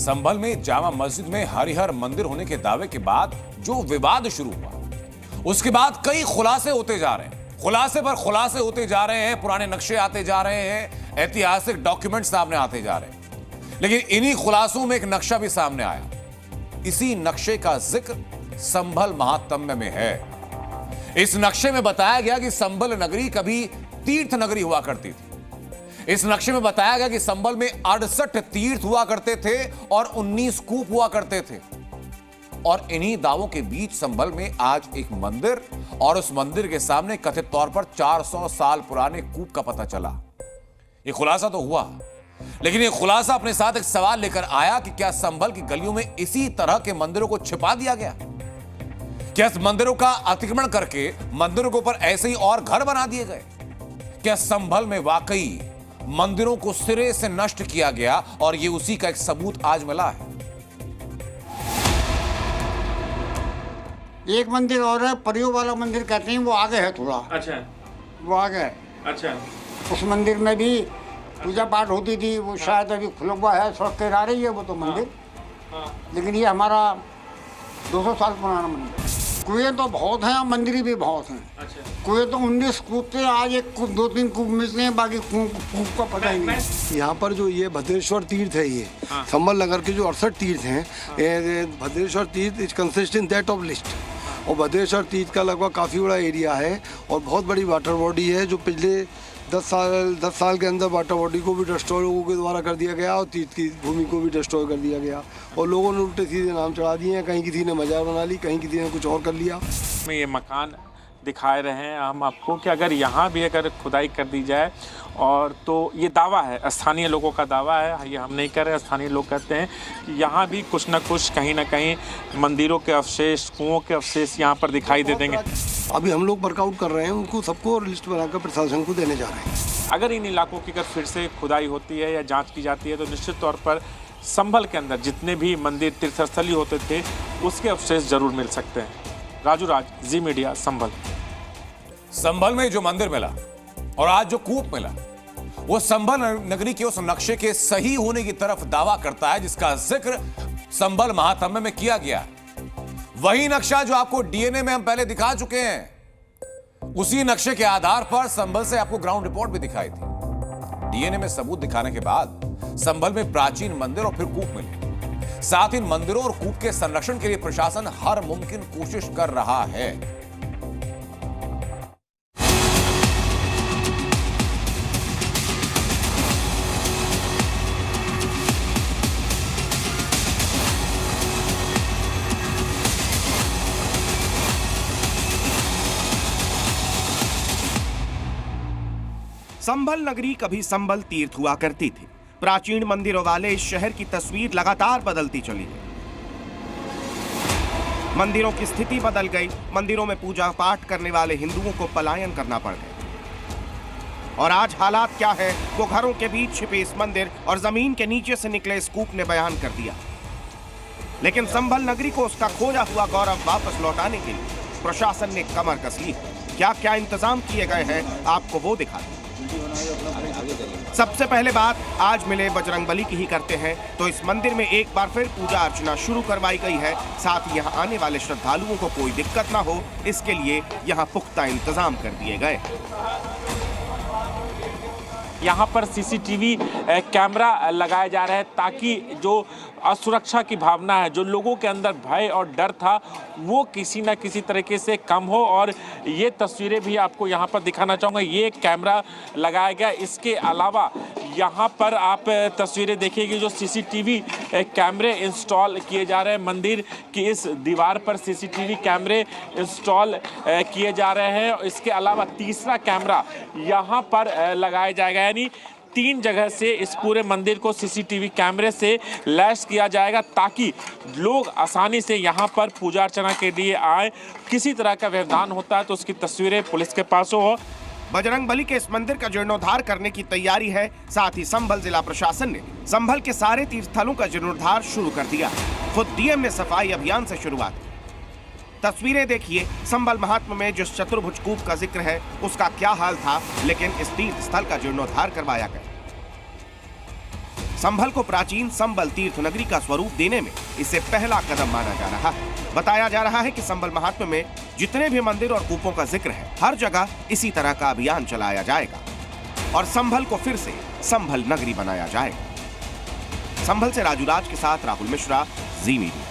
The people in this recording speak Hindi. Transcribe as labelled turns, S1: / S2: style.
S1: संभल में जामा मस्जिद में हरिहर मंदिर होने के दावे के बाद जो विवाद शुरू हुआ, उसके बाद कई खुलासे होते जा रहे हैं, खुलासे पर खुलासे होते जा रहे हैं, पुराने नक्शे आते जा रहे हैं, ऐतिहासिक डॉक्यूमेंट सामने आते जा रहे हैं। लेकिन इन्हीं खुलासों में एक नक्शा भी सामने आया। इसी नक्शे का जिक्र संभल महात्म्य में है। इस नक्शे में बताया गया कि संभल नगरी कभी तीर्थ नगरी हुआ करती थी। इस नक्शे में बताया गया कि संभल में 68 तीर्थ हुआ करते थे और 19 कूप हुआ करते थे। और इन्हीं दावों के बीच संभल में आज एक मंदिर और उस मंदिर के सामने कथित तौर पर 400 साल पुराने कूप का पता चला। ये खुलासा तो हुआ, लेकिन ये खुलासा अपने साथ एक सवाल लेकर आया कि क्या संभल की गलियों में इसी तरह के मंदिरों को छिपा दिया गया? क्या इस मंदिरों का अतिक्रमण करके मंदिरों के ऊपर ऐसे ही और घर बना दिए गए? क्या संभल में वाकई मंदिरों को सिरे से नष्ट किया गया और ये उसी का एक सबूत आज मिला है?
S2: एक मंदिर और है, परियों वाला मंदिर कहते हैं, वो आगे है थोड़ा।
S3: अच्छा,
S2: वो आगे है।
S3: अच्छा,
S2: उस मंदिर में भी पूजा पाठ होती थी। वो शायद अभी खुला हुआ है, सड़क के किनारे ही है वो तो मंदिर। लेकिन ये हमारा 200 साल पुराना मंदिर। कुएं तो बहुत हैं, मंदिर भी बहुत हैं।
S3: अच्छा,
S2: कुएं तो 19 कूप थे, आज एक कूप 2-3 कूप मिलते हैं, बाकी कूप का पता ही नहीं।
S4: यहाँ पर जो ये भद्रेश्वर तीर्थ है, ये संभल नगर के जो 68 तीर्थ हैं, भद्रेश्वर तीर्थ is consist in that of list. और भद्रेश्वर तीर्थ का लगभग काफ़ी बड़ा एरिया है और बहुत बड़ी वाटर बॉडी है, जो पिछले 10 साल के अंदर वाटर बॉडी को भी डिस्ट्रॉय लोगों के द्वारा कर दिया गया और तीर्थ की भूमि को भी डिस्ट्रॉय कर दिया गया। और लोगों ने उल्टे सीधे नाम चढ़ा दिए हैं, कहीं किसी ने मजार बना ली, कहीं किसी ने कुछ और कर लिया।
S3: में ये मकान दिखाए रहे हैं हम आपको कि अगर यहाँ भी अगर खुदाई कर दी जाए, और तो ये दावा है, स्थानीय लोगों का दावा है, ये हम नहीं कर रहे, स्थानीय लोग कहते हैं कि यहाँ भी कुछ ना कुछ कहीं ना कहीं मंदिरों के अवशेष, कुओं के अवशेष यहाँ पर दिखाई दे देंगे।
S4: अभी हम लोग वर्कआउट कर रहे हैं, उनको सबको लिस्ट बनाकर प्रशासन को देने जा रहे हैं।
S3: अगर इन इलाकों की अगर फिर से खुदाई होती है या जाँच की जाती है तो निश्चित तौर पर संभल के अंदर जितने भी मंदिर तीर्थस्थली होते थे उसके अवशेष जरूर मिल सकते हैं। राजू राज, जी मीडिया, संभल।
S1: संभल में जो मंदिर मिला और आज जो कूप मिला, वो संभल नगरी के उस नक्शे के सही होने की तरफ दावा करता है जिसका जिक्र संभल महात्म्य में किया गया। वही नक्शा जो आपको डीएनए में हम पहले दिखा चुके हैं, उसी नक्शे के आधार पर संभल से आपको ग्राउंड रिपोर्ट भी दिखाई थी। डीएनए में सबूत दिखाने के बाद संभल में प्राचीन मंदिर और फिर कूप मिले। साथ ही मंदिरों और कूप के संरक्षण के लिए प्रशासन हर मुमकिन कोशिश कर रहा है।
S5: संभल नगरी कभी संभल तीर्थ हुआ करती थी। प्राचीन मंदिरों वाले इस शहर की तस्वीर लगातार बदलती चली गई। मंदिरों की स्थिति बदल गई, मंदिरों में पूजा पाठ करने वाले हिंदुओं को पलायन करना पड़ गया। और आज हालात क्या है, वो घरों के बीच छिपे इस मंदिर और जमीन के नीचे से निकले इस कूप ने बयान कर दिया। लेकिन संभल नगरी को उसका खोया हुआ गौरव वापस लौटाने के लिए प्रशासन ने कमर कस ली। क्या क्या इंतजाम किए गए हैं, आपको वो दिखा दें। सबसे पहले बात आज मिले बजरंगबली की ही करते हैं। तो इस मंदिर में एक बार फिर पूजा अर्चना शुरू करवाई गई है। साथ ही यहाँ आने वाले श्रद्धालुओं को कोई दिक्कत ना हो, इसके लिए यहाँ पुख्ता इंतजाम कर दिए गए।
S3: यहाँ पर सीसीटीवी कैमरा लगाए जा रहे हैं ताकि जो असुरक्षा की भावना है, जो लोगों के अंदर भय और डर था, वो किसी ना किसी तरीके से कम हो। और ये तस्वीरें भी आपको यहाँ पर दिखाना चाहूँगा, ये कैमरा लगाया गया। इसके अलावा यहाँ पर आप तस्वीरें देखिएगी, जो सीसीटीवी कैमरे इंस्टॉल किए जा रहे हैं। मंदिर की इस दीवार पर सीसीटीवी कैमरे इंस्टॉल किए जा रहे हैं। इसके अलावा तीसरा कैमरा यहाँ पर लगाया जाएगा, यानी 3 जगह से इस पूरे मंदिर को सीसीटीवी कैमरे से लैस किया जाएगा ताकि लोग आसानी से यहाँ पर पूजा अर्चना के लिए आए। किसी तरह का व्यवधान होता है तो उसकी तस्वीरें पुलिस के पास हो।
S5: बजरंगबली के इस मंदिर का जीर्णोद्धार करने की तैयारी है। साथ ही संभल जिला प्रशासन ने संभल के सारे तीर्थस्थलों का जीर्णोद्धार शुरू कर दिया। खुद डीएम ने सफाई अभियान से शुरुआत की। तस्वीरें देखिए, संभल महात्म्य में जिस चतुर्भुज कूप का जिक्र है उसका क्या हाल था, लेकिन इस तीर्थ स्थल का जीर्णोद्धार करवाया गया। संभल को प्राचीन संबल तीर्थ नगरी का स्वरूप देने में इसे पहला कदम माना जा रहा है। बताया जा रहा है कि संभल महात्म्य में जितने भी मंदिर और कूपों का जिक्र है, हर जगह इसी तरह का अभियान चलाया जाएगा और संभल को फिर से संभल नगरी बनाया जाएगा। संभल से राजू राज के साथ राहुल मिश्रा, जी मीडिया।